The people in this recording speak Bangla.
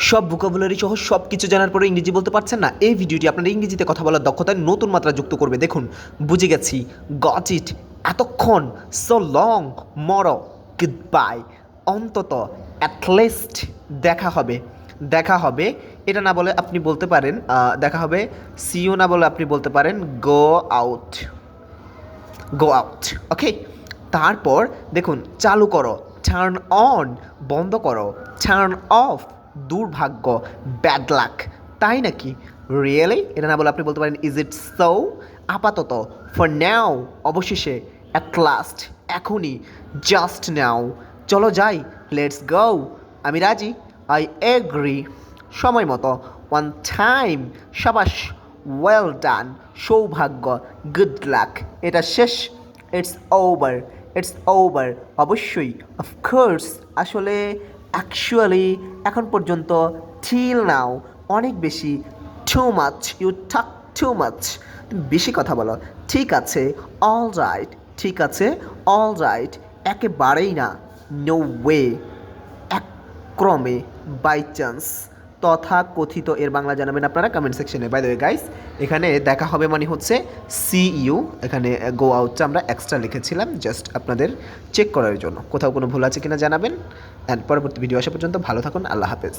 সব ভোকাবুলারি সহ সব কিছু জানার পরে ইংরেজি বলতে পারছেন না? এই ভিডিওটি আপনার ইংরেজিতে কথা বলার দক্ষতায় নতুন মাত্রা যুক্ত করবে। দেখুন, বুঝে গেছি, গট ইট, এতক্ষণ, সো লং, মরো, গুড বাই, অন্তত, অ্যাটলিস্ট, দেখা হবে, দেখা হবে। এটা না বলে আপনি বলতে পারেন দেখা হবে। সিও না বলে আপনি বলতে পারেন গো আউট, গো আউট। ওকে, তারপর দেখুন, চালু করো, টার্ন অন, বন্ধ করো, টার্ন অফ, দুর্ভাগ্য, ব্যাড লাক। তাই নাকি? রিয়েলি? এটা না বলে আপনি বলতে পারেন ইজ ইট সো, আপাতত, ফর নাও, অবশেষে, অ্যাট লাস্ট, এখনই, জাস্ট নাও, চলো যাই, লেটস গো, আমি রাজি, আই এগ্রি, সময় মতো, ওয়ান টাইম, সাবাস, ওয়েল ডান, সৌভাগ্য, গুড লাক, এটা শেষ, ইটস ওভার, ইটস ওভার, অবশ্যই, অফকোর্স, আসলে, অ্যাকচুয়ালি, এখন পর্যন্ত, টিল নাও, অনেক বেশি, too much, you talk too much, তুমি বেশি কথা বলো, ঠিক আছে, অল রাইট, ঠিক আছে, অল রাইট, একেবারেই না, নো ওয়ে, ক্রমে, বাই চান্স, তথা কথিত, এর বাংলা জানাবেন আপনারা কমেন্ট সেকশনে। বাই দ্য ওয়ে গাইস, এখানে দেখা হবে মানে হচ্ছে সি ইউ, এখানে গো আউটটা আমরা এক্সট্রা লিখেছিলাম জাস্ট আপনাদের চেক করার জন্য। কোথাও কোনো ভুল আছে কিনা জানাবেন। অ্যান্ড পরবর্তী ভিডিও আসা পর্যন্ত ভালো থাকুন, আল্লাহ হাফেজ।